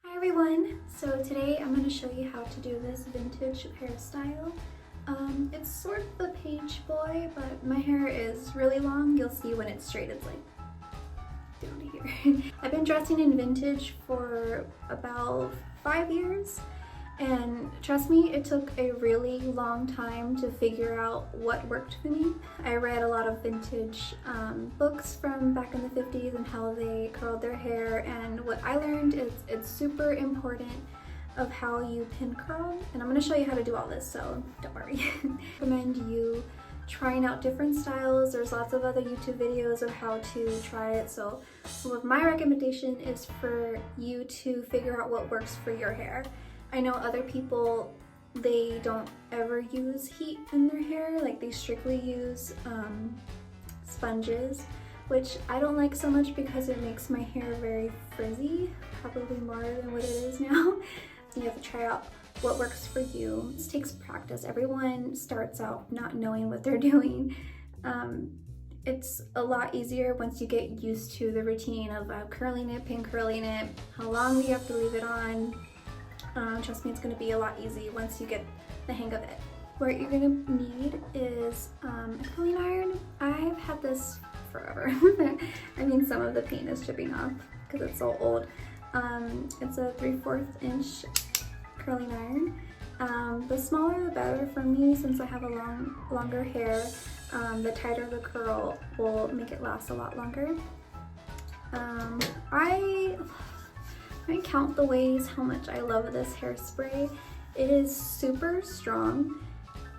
Hi everyone! So today I'm going to show you how to do this vintage hairstyle. It's sort of the page boy, but my hair is really long. You'll see when it's straight, it's like down to here. I've been dressing in vintage for about 5 years, and trust me, it took a really long time to figure out what worked for me. I read a lot of vintage books from back in the 50s and how they curled their hair, and what I learned is it's super important of how you pin curl, and I'm going to show you how to do all this, so don't worry. I recommend you trying out different styles. There's lots of other YouTube videos of how to try it, so my recommendation is for you to figure out what works for your hair. I know other people, they don't ever use heat in their hair, like they strictly use sponges, which I don't like so much because it makes my hair very frizzy, probably more than what it is now. You have to try out what works for you. This takes practice. Everyone starts out not knowing what they're doing. It's a lot easier once you get used to the routine of curling it, pin curling it, how long you have to leave it on. Trust me, it's going to be a lot easier once you get the hang of it. What you're going to need is a curling iron. I've had this forever. I mean, some of the paint is chipping off because it's so old. It's a 3/4 inch curling iron. The smaller the better for me, since I have a longer hair. The tighter the curl will make it last a lot longer. I count the ways how much I love this hairspray. It is super strong.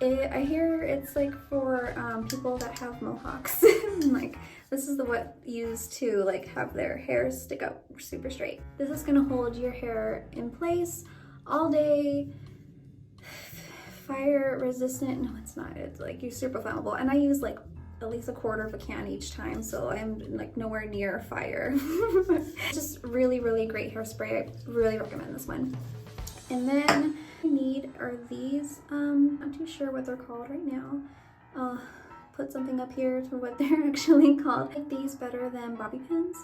I hear it's like for people that have mohawks. Like, this is what used to like have their hair stick up super straight. This is gonna hold your hair in place all day. Fire resistant. No, it's not. It's like you're super flammable, and I use like at least a quarter of a can each time, so I'm like nowhere near fire. Just really, really great hairspray. I really recommend this one. And then I need are these. I'm not too sure what they're called right now. I'll put something up here for what they're actually called. I like these better than bobby pins.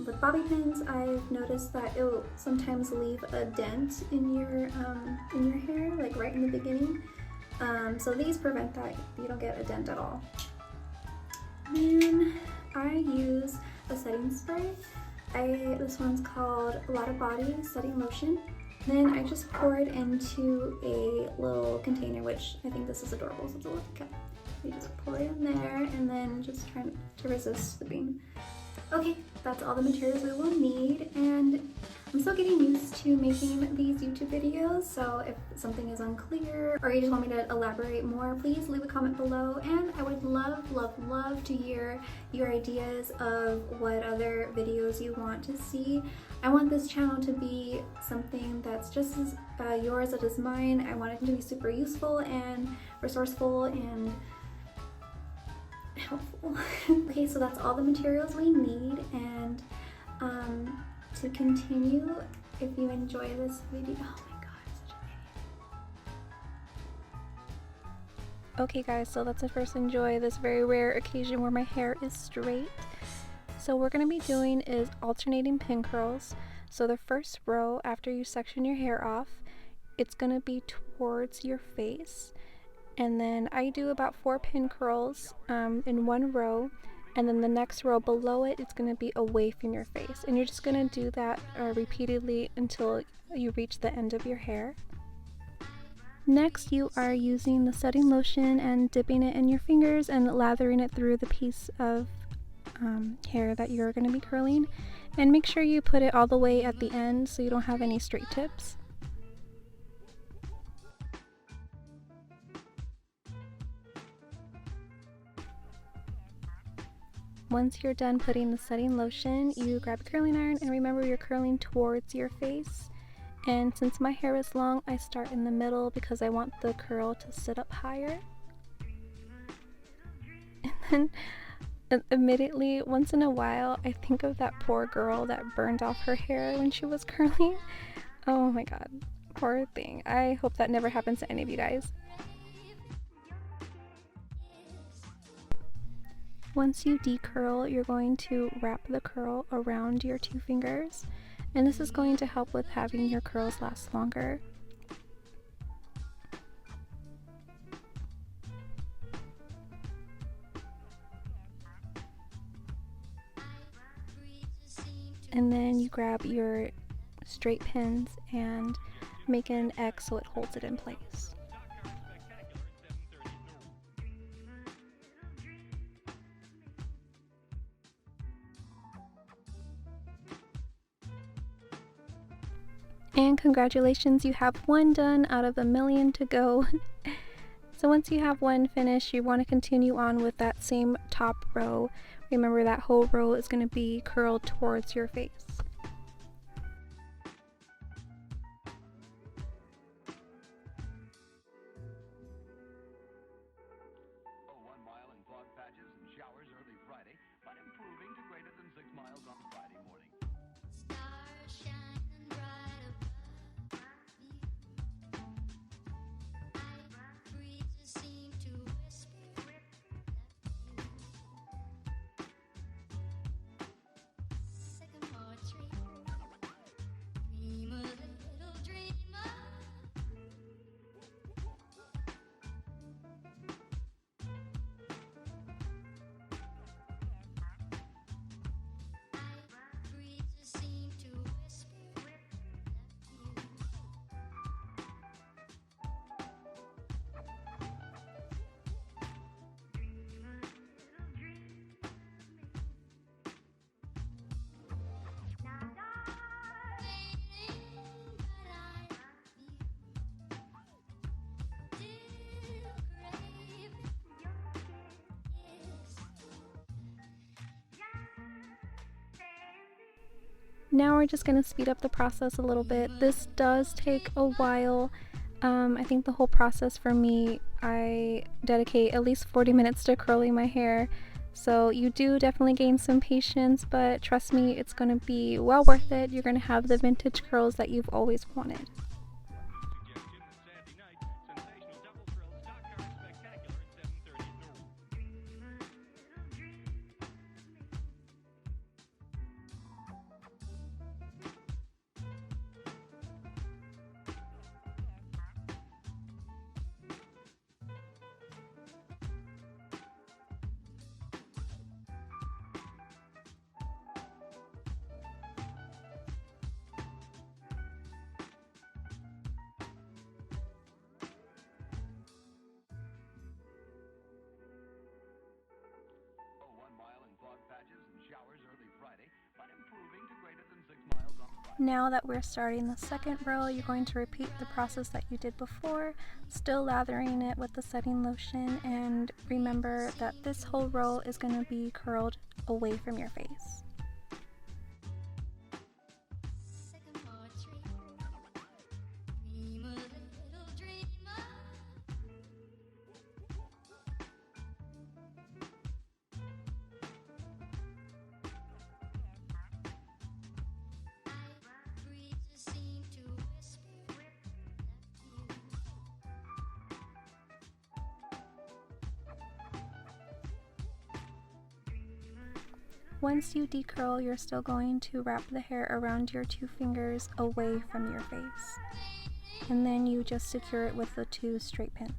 With bobby pins, I've noticed that it will sometimes leave a dent in your hair, like right in the beginning. So these prevent that. You don't get a dent at all. Then I use a setting spray. This one's called Lotta Body Setting Lotion. Then I just pour it into a little container, which I think this is adorable, so it's a little cup. You just pour it in there and then just try to resist the beam. Okay, that's all the materials we will need, and I'm still getting used to making these YouTube videos, so if something is unclear or you just want me to elaborate more, please leave a comment below, and I would love, love, love to hear your ideas of what other videos you want to see. I want this channel to be something that's just as yours as it is mine. I want it to be super useful and resourceful and helpful. Okay, so that's all the materials we need, and to continue, if you enjoy this video, oh my god, I'm such an idiot. Okay guys, so let's first enjoy this very rare occasion where my hair is straight. So what we're going to be doing is alternating pin curls. So the first row, after you section your hair off, it's going to be towards your face. And then I do about 4 pin curls in one row, and then the next row below it, it's going to be away from your face. And you're just going to do that repeatedly until you reach the end of your hair. Next, you are using the setting lotion and dipping it in your fingers and lathering it through the piece of hair that you're going to be curling. And make sure you put it all the way at the end so you don't have any straight tips. Once you're done putting the setting lotion, you grab a curling iron, and remember you're curling towards your face. And since my hair is long, I start in the middle because I want the curl to sit up higher. And then immediately, once in a while, I think of that poor girl that burned off her hair when she was curling. Oh my god, poor thing. I hope that never happens to any of you guys. Once you decurl, you're going to wrap the curl around your 2 fingers, and this is going to help with having your curls last longer. And then you grab your straight pins and make an X so it holds it in place. And congratulations, you have one done out of a million to go. So once you have one finished, you want to continue on with that same top row. Remember that whole row is going to be curled towards your face. Now we're just going to speed up the process a little bit. This does take a while. I think the whole process for me, I dedicate at least 40 minutes to curling my hair. So you do definitely gain some patience, but trust me, it's going to be well worth it. You're going to have the vintage curls that you've always wanted. Now that we're starting the second row, you're going to repeat the process that you did before, still lathering it with the setting lotion, and remember that this whole row is going to be curled away from your face. Once you decurl, you're still going to wrap the hair around your 2 fingers away from your face. And then you just secure it with the 2 straight pins.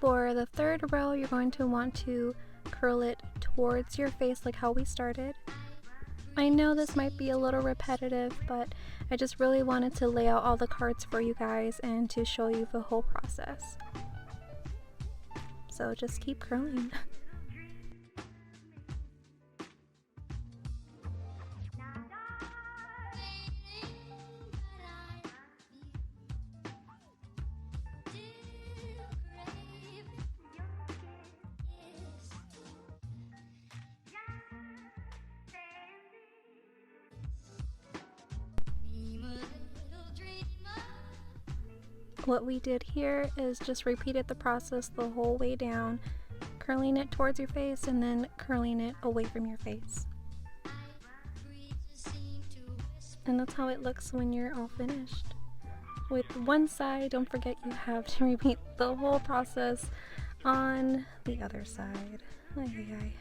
For the third row, you're going to want to curl it towards your face like how we started. I know this might be a little repetitive, but I just really wanted to lay out all the cards for you guys and to show you the whole process. So just keep curling. What we did here is just repeated the process the whole way down, curling it towards your face and then curling it away from your face. And that's how it looks when you're all finished. With one side, don't forget you have to repeat the whole process on the other side. Ay, ay, ay.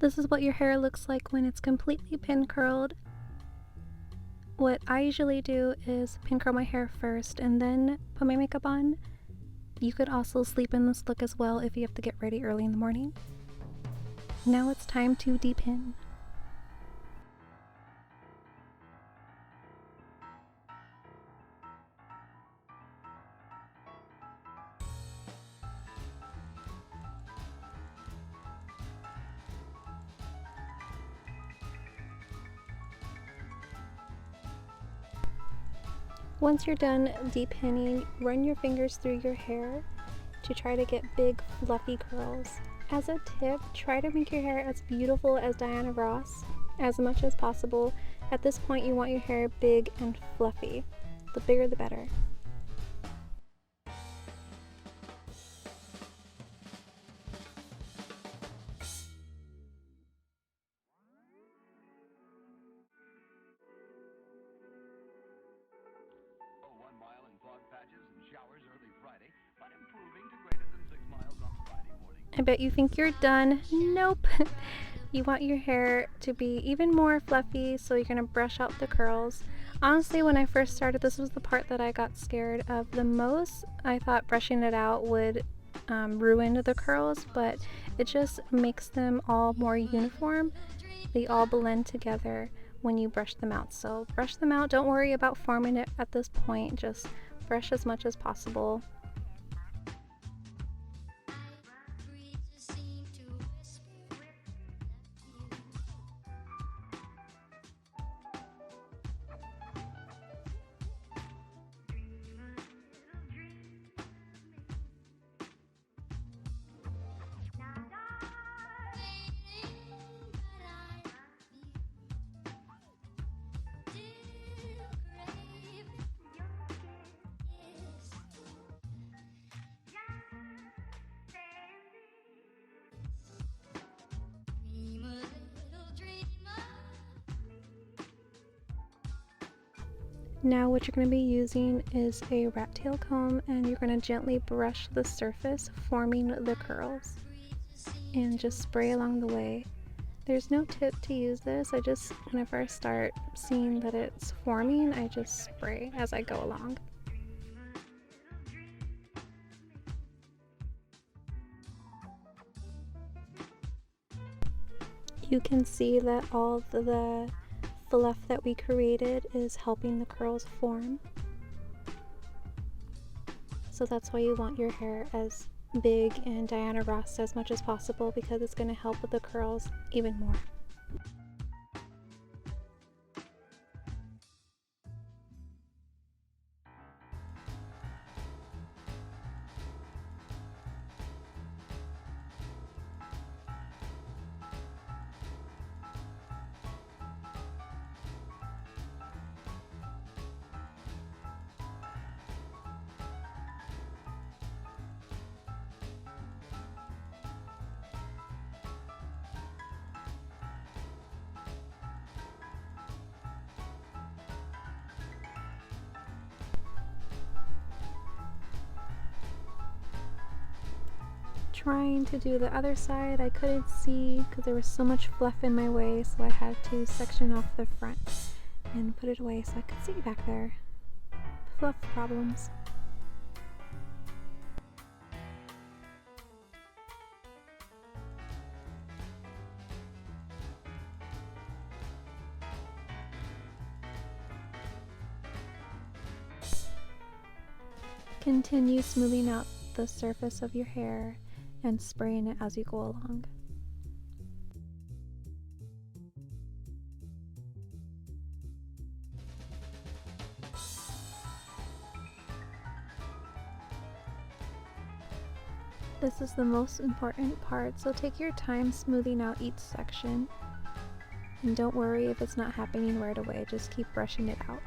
This is what your hair looks like when it's completely pin curled. What I usually do is pin curl my hair first and then put my makeup on. You could also sleep in this look as well if you have to get ready early in the morning. Now it's time to depin. Once you're done depinning, run your fingers through your hair to try to get big fluffy curls. As a tip, try to make your hair as beautiful as Diana Ross as much as possible. At this point you want your hair big and fluffy. The bigger the better. I bet you think you're done. Nope. You want your hair to be even more fluffy, so you're gonna brush out the curls. Honestly, when I first started, this was the part that I got scared of the most. I thought brushing it out would ruin the curls, but it just makes them all more uniform. They all blend together when you brush them out. So brush them out, don't worry about forming it at this point, just brush as much as possible. Now what you're going to be using is a rat tail comb, and you're going to gently brush the surface, forming the curls, and just spray along the way. There's no tip to use this. Whenever I start seeing that it's forming, I just spray as I go along. You can see that all the fluff that we created is helping the curls form. So that's why you want your hair as big and Diana Ross as much as possible, because it's going to help with the curls even more. Trying to do the other side, I couldn't see because there was so much fluff in my way, so I had to section off the front and put it away so I could see back there. Fluff problems. Continue smoothing out the surface of your hair and spraying it as you go along. This is the most important part, so take your time smoothing out each section. And don't worry if it's not happening right away, just keep brushing it out.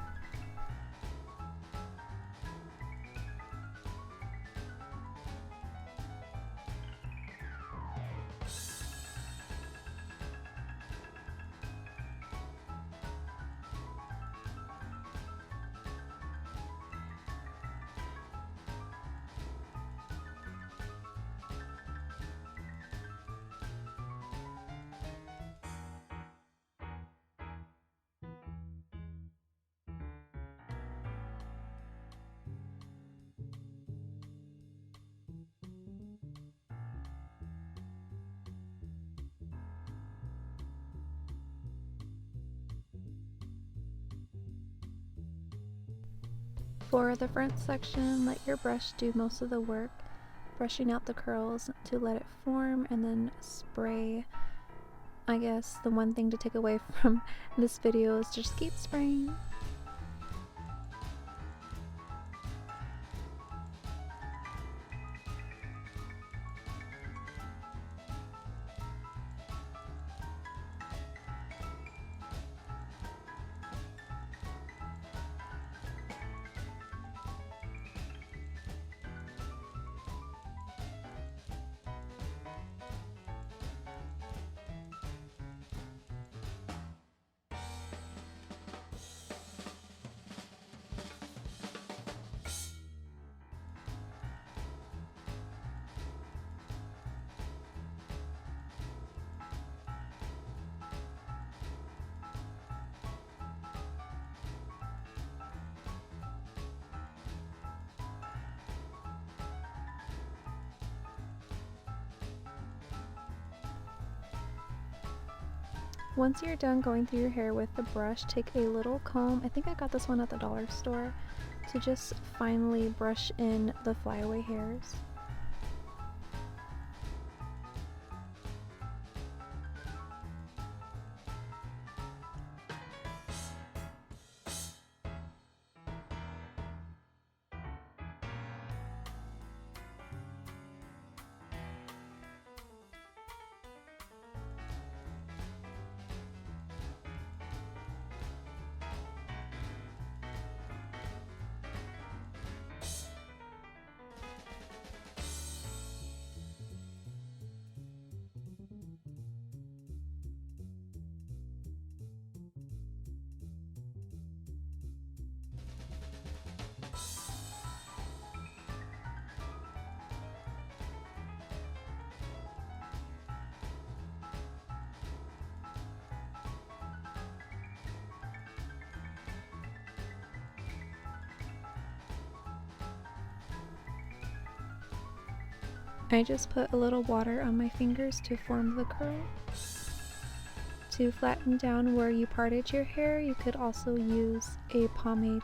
For the front section, let your brush do most of the work, brushing out the curls to let it form, and then spray. I guess the one thing to take away from this video is just keep spraying. Once you're done going through your hair with the brush, take a little comb, I think I got this one at the dollar store, to just finely brush in the flyaway hairs. I just put a little water on my fingers to form the curl. To flatten down where you parted your hair, you could also use a pomade.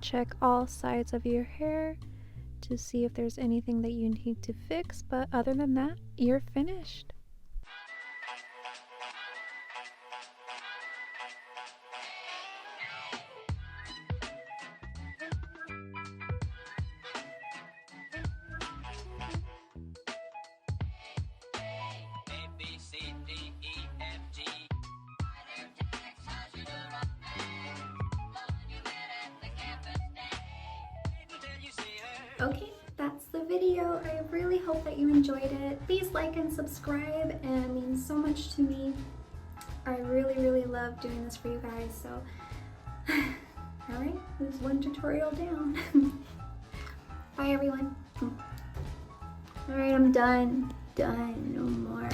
Check all sides of your hair to see if there's anything that you need to fix, but other than that, you're finished. Okay, that's the video. I really hope that you enjoyed it. Please like and subscribe, and it means so much to me. I really love doing this for you guys, so alright, there's one tutorial down. Bye everyone. Alright, I'm done. No more.